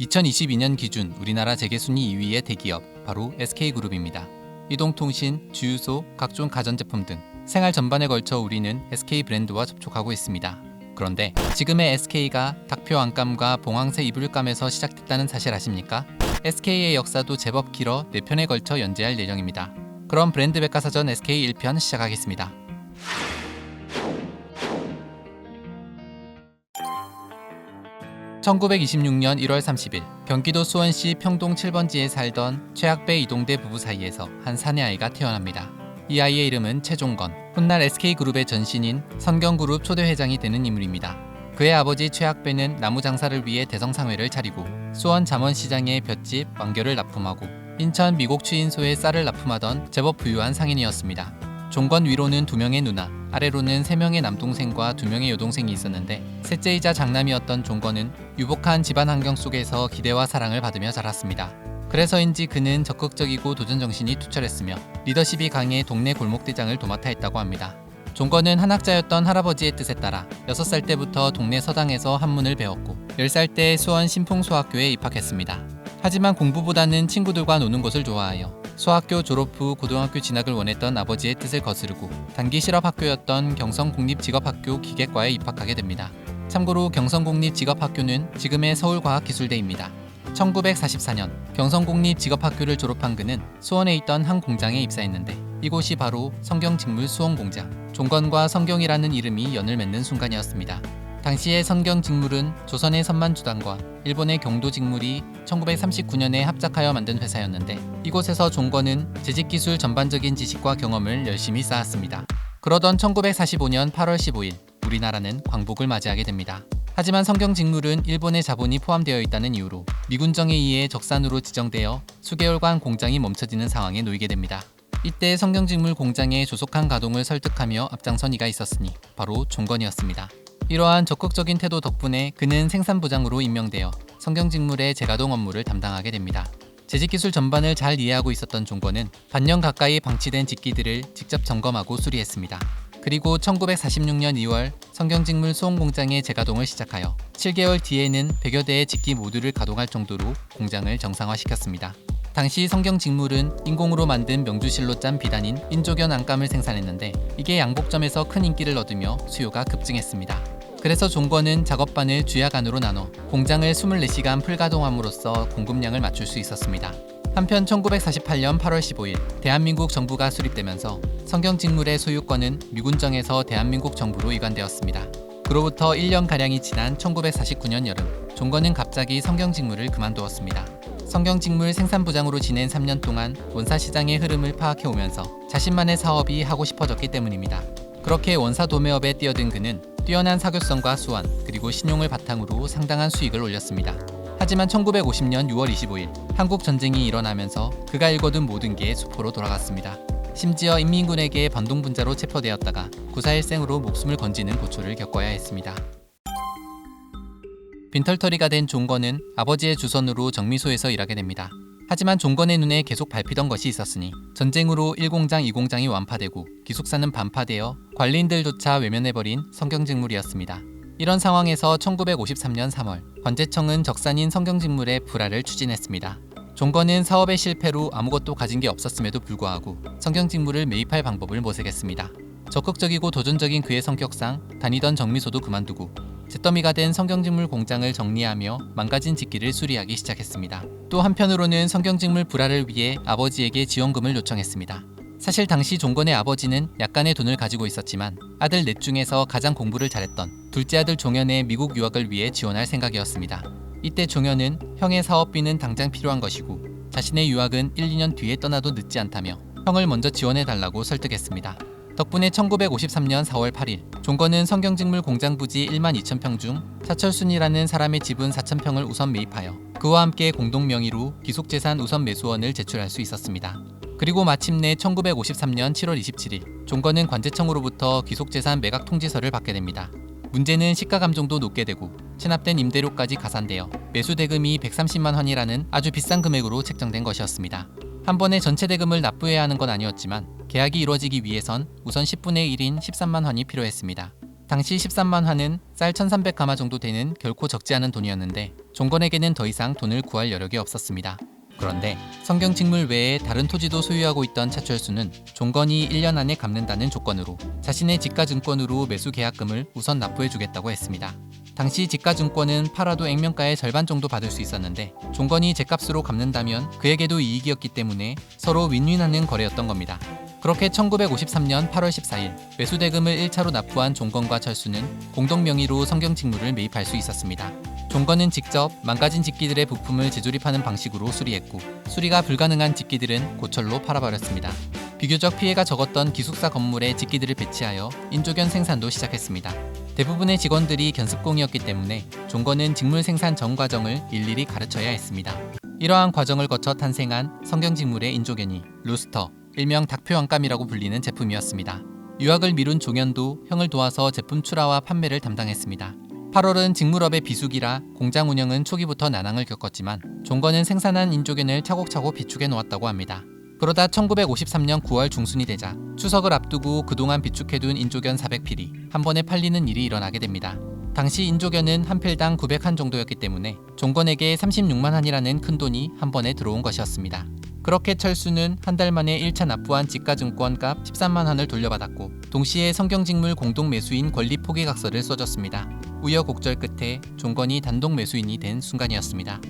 2022년 기준 우리나라 재계순위 2위의 대기업 바로 SK그룹입니다. 이동통신, 주유소, 각종 가전제품 등 생활 전반에 걸쳐 우리는 SK 브랜드와 접촉하고 있습니다. 그런데 지금의 SK가 닭표 안감과 봉황새 이불감에서 시작됐다는 사실 아십니까? SK의 역사도 제법 길어 4편에 걸쳐 연재할 예정입니다. 그럼 브랜드 백과사전 SK 1편 시작하겠습니다. (1926년 1월 30일) 경기도 수원시 평동 7번지에 살던 최학배 이동대 부부 사이에서 한 사내아이가 태어납니다. 이 아이의 이름은 최종건, 훗날 SK그룹의 전신인 선경그룹 초대 회장이 되는 인물입니다. 그의 아버지 최학배는 나무 장사를 위해 대성상회를 차리고 수원 잠원시장에 볏짚, 왕겨를 납품하고 인천 미곡 추인소에 쌀을 납품하던 제법 부유한 상인이었습니다. 종건 위로는 2명의 누나, 아래로는 3명의 남동생과 2명의 여동생이 있었는데 셋째이자 장남이었던 종건은 유복한 집안 환경 속에서 기대와 사랑을 받으며 자랐습니다. 그래서인지 그는 적극적이고 도전정신이 투철했으며 리더십이 강해 동네 골목대장을 도맡아 했다고 합니다. 종건은 한학자였던 할아버지의 뜻에 따라 6살 때부터 동네 서당에서 한문을 배웠고 10살 때 수원 신풍소학교에 입학했습니다. 하지만 공부보다는 친구들과 노는 것을 좋아하여 소학교 졸업 후 고등학교 진학을 원했던 아버지의 뜻을 거스르고 단기 실업학교였던 경성국립직업학교 기계과에 입학하게 됩니다. 참고로 경성국립직업학교는 지금의 서울과학기술대입니다. 1944년 경성국립직업학교를 졸업한 그는 수원에 있던 한 공장에 입사했는데 이곳이 바로 성경직물 수원공장, 종건과 성경이라는 이름이 연을 맺는 순간이었습니다. 당시의 성경직물은 조선의 선만주당과 일본의 경도직물이 1939년에 합작하여 만든 회사였는데 이곳에서 종건은 재직기술 전반적인 지식과 경험을 열심히 쌓았습니다. 그러던 1945년 8월 15일 우리나라는 광복을 맞이하게 됩니다. 하지만 성경직물은 일본의 자본이 포함되어 있다는 이유로 미군정에 의해 적산으로 지정되어 수개월간 공장이 멈춰지는 상황에 놓이게 됩니다. 이때 성경직물 공장에 조속한 가동을 설득하며 앞장선 이가 있었으니 바로 종건이었습니다. 이러한 적극적인 태도 덕분에 그는 생산부장으로 임명되어 성경직물의 재가동 업무를 담당하게 됩니다. 재직기술 전반을 잘 이해하고 있었던 종건은 반년 가까이 방치된 직기들을 직접 점검하고 수리했습니다. 그리고 1946년 2월 성경직물 수원공장의 재가동을 시작하여 7개월 뒤에는 100여 대의 직기 모두를 가동할 정도로 공장을 정상화시켰습니다. 당시 성경직물은 인공으로 만든 명주실로 짠 비단인 인조견 안감을 생산했는데 이게 양복점에서 큰 인기를 얻으며 수요가 급증했습니다. 그래서 종건은 작업반을 주야간으로 나눠 공장을 24시간 풀가동함으로써 공급량을 맞출 수 있었습니다. 한편 1948년 8월 15일 대한민국 정부가 수립되면서 성경직물의 소유권은 미군정에서 대한민국 정부로 이관되었습니다. 그로부터 1년가량이 지난 1949년 여름 종건은 갑자기 성경직물을 그만두었습니다. 성경직물 생산부장으로 지낸 3년 동안 원사시장의 흐름을 파악해오면서 자신만의 사업이 하고 싶어졌기 때문입니다. 그렇게 원사 도매업에 뛰어든 그는 뛰어난 사교성과 수완 그리고 신용을 바탕으로 상당한 수익을 올렸습니다. 하지만 1950년 6월 25일 한국 전쟁이 일어나면서 그가 읽어둔 모든 게 수포로 돌아갔습니다. 심지어 인민군에게 반동분자로 체포되었다가 구사일생으로 목숨을 건지는 고초를 겪어야 했습니다. 빈털터리가 된 종건은 아버지의 주선으로 정미소에서 일하게 됩니다. 하지만 종건의 눈에 계속 밟히던 것이 있었으니 전쟁으로 1공장, 2공장이 완파되고 기숙사는 반파되어 관리인들조차 외면해버린 성경직물이었습니다. 이런 상황에서 1953년 3월 관제청은 적산인 성경직물의 불화를 추진했습니다. 종건은 사업의 실패로 아무것도 가진 게 없었음에도 불구하고 성경직물을 매입할 방법을 모색했습니다. 적극적이고 도전적인 그의 성격상 다니던 정미소도 그만두고 잿더미가 된 성경직물 공장을 정리하며 망가진 직기를 수리하기 시작했습니다. 또 한편으로는 성경직물 불화를 위해 아버지에게 지원금을 요청했습니다. 사실 당시 종건의 아버지는 약간의 돈을 가지고 있었지만 아들 넷 중에서 가장 공부를 잘했던 둘째 아들 종현의 미국 유학을 위해 지원할 생각이었습니다. 이때 종현은 형의 사업비는 당장 필요한 것이고 자신의 유학은 1, 2년 뒤에 떠나도 늦지 않다며 형을 먼저 지원해달라고 설득했습니다. 덕분에 1953년 4월 8일 종건은 성경직물 공장 부지 1만 2천 평 중 차철순이라는 사람의 지분 4천 평을 우선 매입하여 그와 함께 공동 명의로 기속재산 우선 매수원을 제출할 수 있었습니다. 그리고 마침내 1953년 7월 27일 종건은 관제청으로부터 기속재산 매각 통지서를 받게 됩니다. 문제는 시가 감정도 높게 되고 체납된 임대료까지 가산되어 매수 대금이 130만 원이라는 아주 비싼 금액으로 책정된 것이었습니다. 한 번에 전체 대금을 납부해야 하는 건 아니었지만 계약이 이루어지기 위해선 우선 10분의 1인 13만 원이 필요했습니다. 당시 13만 화는 쌀 1300가마 정도 되는 결코 적지 않은 돈이었는데 종건에게는 더 이상 돈을 구할 여력이 없었습니다. 그런데 성경직물 외에 다른 토지도 소유하고 있던 차철수는 종건이 1년 안에 갚는다는 조건으로 자신의 지가증권으로 매수 계약금을 우선 납부해주겠다고 했습니다. 당시 지가증권은 팔아도 액면가의 절반 정도 받을 수 있었는데 종건이 제값으로 갚는다면 그에게도 이익이었기 때문에 서로 윈윈하는 거래였던 겁니다. 그렇게 1953년 8월 14일 매수대금을 1차로 납부한 종건과 철수는 공동 명의로 성경직물을 매입할 수 있었습니다. 종건은 직접 망가진 직기들의 부품을 재조립하는 방식으로 수리했고 수리가 불가능한 직기들은 고철로 팔아버렸습니다. 비교적 피해가 적었던 기숙사 건물에 직기들을 배치하여 인조견 생산도 시작했습니다. 대부분의 직원들이 견습공이었기 때문에 종건은 직물 생산 전 과정을 일일이 가르쳐야 했습니다. 이러한 과정을 거쳐 탄생한 성경직물의 인조견이 루스터, 일명 닭표왕감이라고 불리는 제품이었습니다. 유학을 미룬 종현도 형을 도와서 제품 출하와 판매를 담당했습니다. 8월은 직물업의 비수기라 공장 운영은 초기부터 난항을 겪었지만 종건은 생산한 인조견을 차곡차곡 비축해 놓았다고 합니다. 그러다 1953년 9월 중순이 되자 추석을 앞두고 그동안 비축해둔 인조견 400필이 한 번에 팔리는 일이 일어나게 됩니다. 당시 인조견은 한 필당 900한 정도였기 때문에 종건에게 36만 한이라는 큰돈이 한 번에 들어온 것이었습니다. 그렇게 철수는 한 달 만에 1차 납부한 지가증권 값 13만 한을 돌려받았고 동시에 성경직물 공동 매수인 권리 포기각서를 써줬습니다. 우여곡절 끝에 종건이 단독 매수인이 된 순간이었습니다.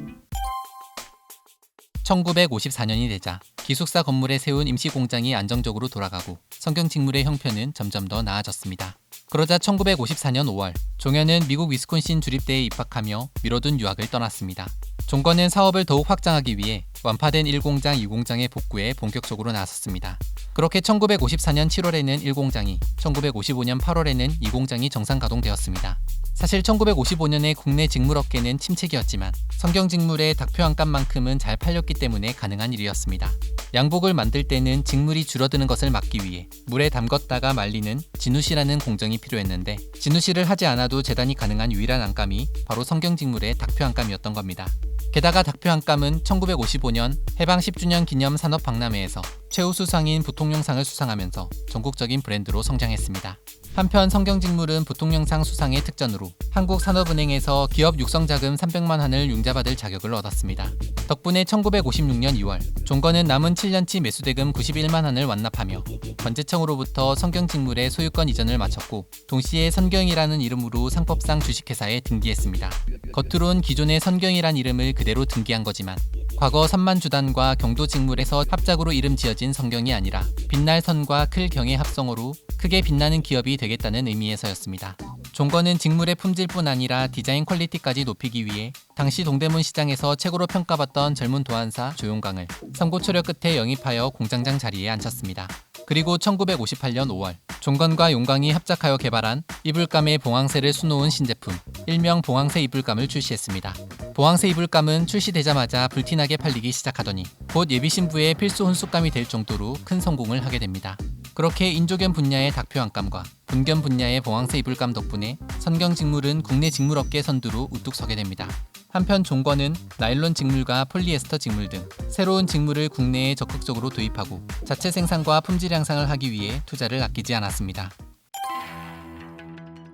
1954년이 되자 기숙사 건물에 세운 임시공장이 안정적으로 돌아가고 성경직물의 형편은 점점 더 나아졌습니다. 그러자 1954년 5월 종현은 미국 위스콘신 주립대에 입학하며 미뤄둔 유학을 떠났습니다. 종건은 사업을 더욱 확장하기 위해 완파된 1공장, 2공장의 복구에 본격적으로 나섰습니다. 그렇게 1954년 7월에는 1공장이, 1955년 8월에는 2공장이 정상 가동되었습니다. 사실 1955년에 국내 직물업계는 침체기였지만 성경직물의 닭표 한 값만큼은 잘 팔렸기 때문에 가능한 일이었습니다. 양복을 만들 때는 직물이 줄어드는 것을 막기 위해 물에 담궜다가 말리는 진우시라는 공정이 필요했는데 진우시를 하지 않아도 재단이 가능한 유일한 안감이 바로 성경직물의 닭표 안감이었던 겁니다. 게다가 닭표 안감은 1955년 해방 10주년 기념 산업박람회에서 최우수상인 부통령상을 수상하면서 전국적인 브랜드로 성장했습니다. 한편 성경직물은 부통령상 수상의 특전으로 한국산업은행에서 기업 육성자금 300만 원을 융자받을 자격을 얻었습니다. 덕분에 1956년 2월 종건은 남은 7년치 매수대금 91만 원을 완납하며 관제청으로부터 성경직물의 소유권 이전을 마쳤고 동시에 선경이라는 이름으로 상법상 주식회사에 등기했습니다. 겉으론 기존의 선경이란 이름을 그대로 등기한 거지만 과거 선만주단과 경도직물에서 합작으로 이름 지어진 성경이 아니라 빛날 선과 클 경의 합성어로 크게 빛나는 기업이 되겠다는 의미에서였습니다. 종건은 직물의 품질뿐 아니라 디자인 퀄리티까지 높이기 위해 당시 동대문 시장에서 최고로 평가받던 젊은 도안사 조용강을 선고초려 끝에 영입하여 공장장 자리에 앉혔습니다. 그리고 1958년 5월 종건과 용광이 합작하여 개발한 이불감의 봉황새를 수놓은 신제품 일명 봉황새 이불감을 출시했습니다. 봉황새 이불감은 출시되자마자 불티나게 팔리기 시작하더니 곧 예비신부의 필수 혼숙감이 될 정도로 큰 성공을 하게 됩니다. 그렇게 인조견 분야의 닭표 안감과 분견 분야의 봉황새 이불감 덕분에 선경직물은 국내 직물업계 선두로 우뚝 서게 됩니다. 한편 종건은 나일론 직물과 폴리에스터 직물 등 새로운 직물을 국내에 적극적으로 도입하고 자체 생산과 품질 향상을 하기 위해 투자를 아끼지 않았습니다.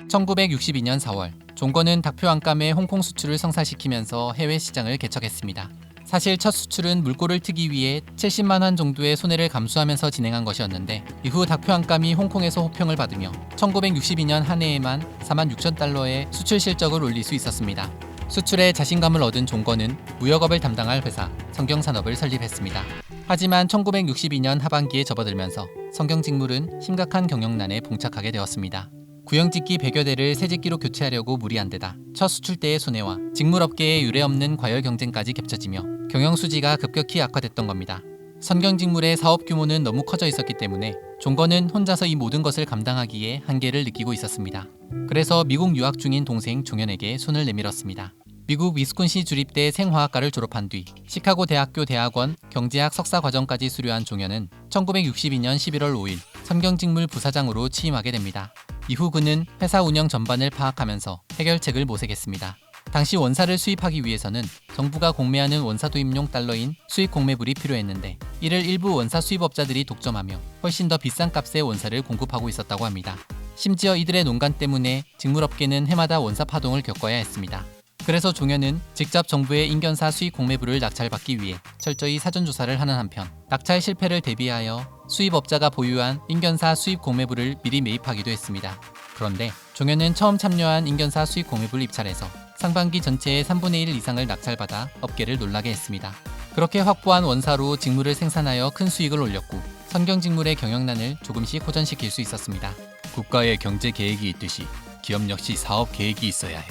1962년 4월 종건은 닭표 안감의 홍콩 수출을 성사시키면서 해외 시장을 개척했습니다. 사실 첫 수출은 물꼬를 트기 위해 70만 원 정도의 손해를 감수하면서 진행한 것이었는데 이후 닭표 안감이 홍콩에서 호평을 받으며 1962년 한 해에만 46,000달러의 수출 실적을 올릴 수 있었습니다. 수출에 자신감을 얻은 종건은 무역업을 담당할 회사 성경산업을 설립했습니다. 하지만 1962년 하반기에 접어들면서 성경직물은 심각한 경영난에 봉착하게 되었습니다. 구형직기 100여 대를 새직기로 교체하려고 무리한 데다 첫 수출 때의 손해와 직물업계의 유례없는 과열 경쟁까지 겹쳐지며 경영 수지가 급격히 악화됐던 겁니다. 선경직물의 사업 규모는 너무 커져 있었기 때문에 종건은 혼자서 이 모든 것을 감당하기에 한계를 느끼고 있었습니다. 그래서 미국 유학 중인 동생 종현에게 손을 내밀었습니다. 미국 위스콘신 주립대 생화학과를 졸업한 뒤 시카고 대학교 대학원 경제학 석사 과정까지 수료한 종현은 1962년 11월 5일 선경직물 부사장으로 취임하게 됩니다. 이후 그는 회사 운영 전반을 파악하면서 해결책을 모색했습니다. 당시 원사를 수입하기 위해서는 정부가 공매하는 원사 도입용 달러인 수입 공매불이 필요했는데 이를 일부 원사 수입업자들이 독점하며 훨씬 더 비싼 값의 원사를 공급하고 있었다고 합니다. 심지어 이들의 농간 때문에 직물업계는 해마다 원사 파동을 겪어야 했습니다. 그래서 종현은 직접 정부의 인견사 수입 공매부를 낙찰받기 위해 철저히 사전조사를 하는 한편 낙찰 실패를 대비하여 수입업자가 보유한 인견사 수입 공매부를 미리 매입하기도 했습니다. 그런데 종현은 처음 참여한 인견사 수입 공매부를 입찰해서 상반기 전체의 3분의 1 이상을 낙찰받아 업계를 놀라게 했습니다. 그렇게 확보한 원사로 직물을 생산하여 큰 수익을 올렸고 선경직물의 경영난을 조금씩 호전시킬 수 있었습니다. 국가의 경제 계획이 있듯이 기업 역시 사업 계획이 있어야 해.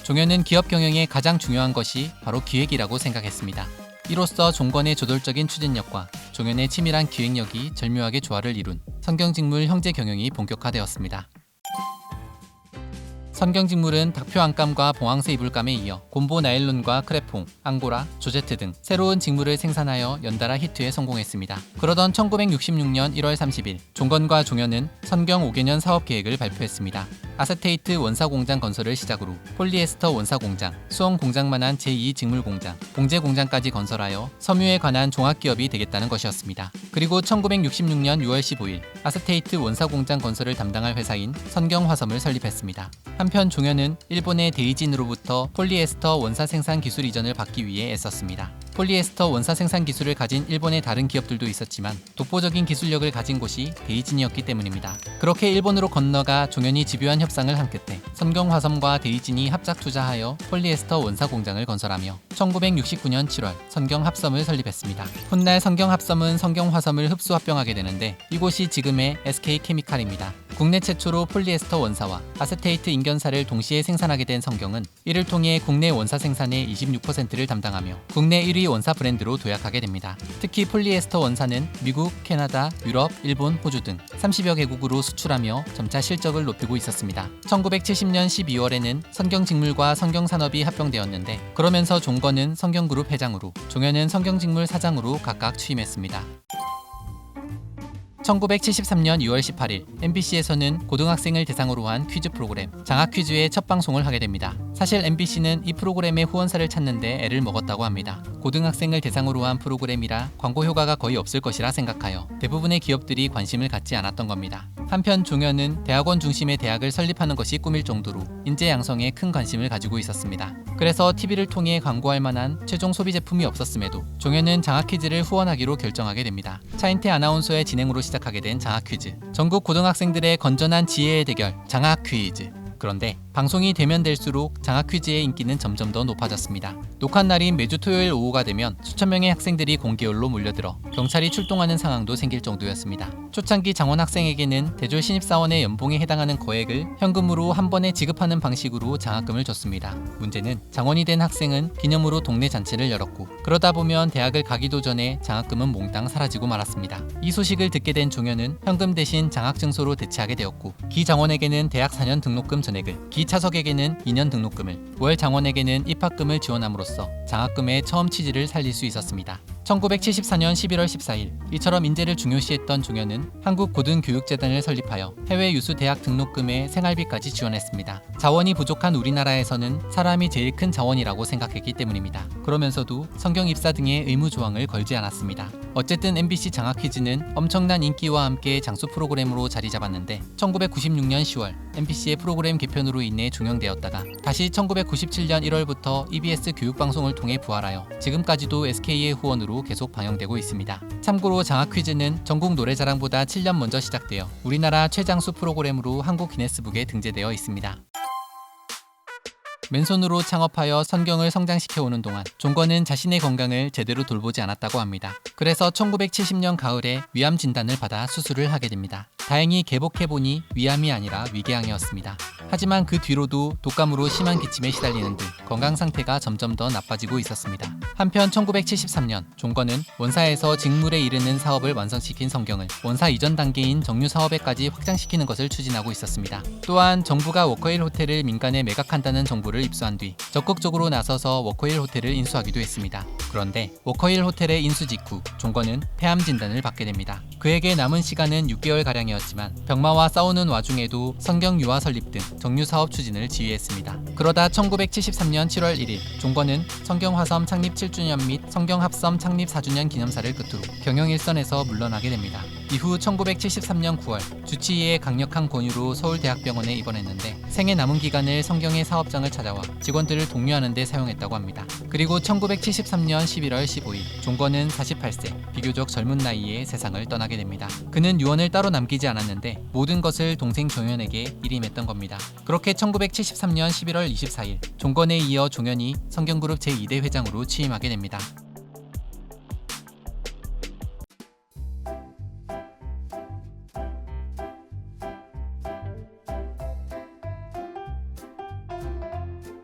종현은 기업 경영에 가장 중요한 것이 바로 기획이라고 생각했습니다. 이로써 종건의 조돌적인 추진력과 종현의 치밀한 기획력이 절묘하게 조화를 이룬 선경직물 형제 경영이 본격화되었습니다. 선경직물은 닭표 안감과 봉황새 이불감에 이어 곰보 나일론과 크레퐁, 앙고라, 조제트 등 새로운 직물을 생산하여 연달아 히트에 성공했습니다. 그러던 1966년 1월 30일 종건과 종현은 선경 5개년 사업계획을 발표했습니다. 아세테이트 원사공장 건설을 시작으로 폴리에스터 원사공장, 수원공장만한 제2직물공장, 봉제공장까지 건설하여 섬유에 관한 종합기업이 되겠다는 것이었습니다. 그리고 1966년 6월 15일 아세테이트 원사공장 건설을 담당할 회사인 선경화섬을 설립했습니다. 한편 종현은 일본의 데이진으로부터 폴리에스터 원사 생산 기술 이전을 받기 위해 애썼습니다. 폴리에스터 원사 생산 기술을 가진 일본의 다른 기업들도 있었지만 독보적인 기술력을 가진 곳이 데이진이었기 때문입니다. 그렇게 일본으로 건너가 종현이 집요한 협상을 한 끝에 선경화섬과 데이진이 합작 투자하여 폴리에스터 원사 공장을 건설하며 1969년 7월 선경합섬을 설립했습니다. 훗날 선경합섬은 선경화섬을 흡수 합병하게 되는데 이곳이 지금의 SK케미칼입니다. 국내 최초로 폴리에스터 원사와 아세테이트 인견사를 동시에 생산하게 된 선경은 이를 통해 국내 원사 생산의 26%를 담당하며 국내 1위 원사 브랜드로 도약하게 됩니다. 특히 폴리에스터 원사는 미국, 캐나다, 유럽, 일본, 호주 등 30여 개국으로 수출하며 점차 실적을 높이고 있었습니다. 1970년 12월에는 선경직물과 선경산업이 합병되었는데 그러면서 종건은 선경그룹 회장으로 종현은 선경직물 사장으로 각각 취임했습니다. 1973년 2월 18일 MBC에서는 고등학생을 대상으로 한 퀴즈 프로그램 장학 퀴즈의 첫 방송을 하게 됩니다. 사실 MBC는 이 프로그램의 후원사를 찾는데 애를 먹었다고 합니다. 고등학생을 대상으로 한 프로그램이라 광고 효과가 거의 없을 것이라 생각하여 대부분의 기업들이 관심을 갖지 않았던 겁니다. 한편 종현은 대학원 중심의 대학을 설립하는 것이 꿈일 정도로 인재 양성에 큰 관심을 가지고 있었습니다. 그래서 TV를 통해 광고할 만한 최종 소비 제품이 없었음에도 종현은 장학 퀴즈를 후원하기로 결정하게 됩니다. 차인태 아나운서의 진행으로 시작하게 된 장학 퀴즈. 전국 고등학생들의 건전한 지혜의 대결 장학 퀴즈. 그런데 방송이 되면 될수록 장학 퀴즈의 인기는 점점 더 높아졌습니다. 녹화 날인 매주 토요일 오후가 되면 수천 명의 학생들이 공개홀로 몰려들어 경찰이 출동하는 상황도 생길 정도였습니다. 초창기 장원 학생에게는 대졸 신입사원의 연봉에 해당하는 거액을 현금으로 한 번에 지급하는 방식으로 장학금을 줬습니다. 문제는 장원이 된 학생은 기념으로 동네 잔치를 열었고 그러다 보면 대학을 가기도 전에 장학금은 몽땅 사라지고 말았습니다. 이 소식을 듣게 된 종현은 현금 대신 장학증서로 대체하게 되었고 기장원에게는 대학 4년 등록금 전액을, 기차석에게는 2년 등록금을, 월 장원에게는 입학금을 지원함으로써 장학금의 처음 취지를 살릴 수 있었습니다. 1974년 11월 14일 이처럼 인재를 중요시했던 종현은 한국고등교육재단을 설립하여 해외 유수 대학 등록금에 생활비까지 지원했습니다. 자원이 부족한 우리나라에서는 사람이 제일 큰 자원이라고 생각했기 때문입니다. 그러면서도 성경 입사 등의 의무 조항을 걸지 않았습니다. 어쨌든 MBC 장학 퀴즈는 엄청난 인기와 함께 장수 프로그램으로 자리 잡았는데 1996년 10월 MBC의 프로그램 개편으로 인해 종영되었다가 다시 1997년 1월부터 EBS 교육방송을 통해 부활하여 지금까지도 SK의 후원으로 계속 방영되고 있습니다. 참고로 장학 퀴즈는 전국 노래자랑보다 7년 먼저 시작되어 우리나라 최장수 프로그램으로 한국 기네스북에 등재되어 있습니다. 맨손으로 창업하여 선경을 성장시켜오는 동안 종건은 자신의 건강을 제대로 돌보지 않았다고 합니다. 그래서 1970년 가을에 위암 진단을 받아 수술을 하게 됩니다. 다행히 개복해보니 위암이 아니라 위궤양이었습니다. 하지만 그 뒤로도 독감으로 심한 기침에 시달리는 등 건강 상태가 점점 더 나빠지고 있었습니다. 한편 1973년 종건은 원사에서 직물에 이르는 사업을 완성시킨 선경을 원사 이전 단계인 정유 사업에까지 확장시키는 것을 추진하고 있었습니다. 또한 정부가 워커힐 호텔을 민간에 매각한다는 정보를 입수한 뒤 적극적으로 나서서 워커힐 호텔을 인수하기도 했습니다. 그런데 워커힐 호텔의 인수 직후 종건은 폐암 진단을 받게 됩니다. 그에게 남은 시간은 6개월가량이었지만 병마와 싸우는 와중에도 선경 유아 설립 등 정유 사업 추진을 지휘했습니다. 그러다 1973년 7월 1일 종건은 선경화섬 창립 7주년 및 선경합섬 창립 4주년 기념사를 끝으로 경영 일선에서 물러나게 됩니다. 이후 1973년 9월 주치의의 강력한 권유로 서울대학병원에 입원했는데 생애 남은 기간을 성경의 사업장을 찾아와 직원들을 독려하는 데 사용했다고 합니다. 그리고 1973년 11월 15일 종건은 48세, 비교적 젊은 나이에 세상을 떠나게 됩니다. 그는 유언을 따로 남기지 않았는데 모든 것을 동생 종현에게 일임했던 겁니다. 그렇게 1973년 11월 24일 종건에 이어 종현이 성경그룹 제2대 회장으로 취임하게 됩니다.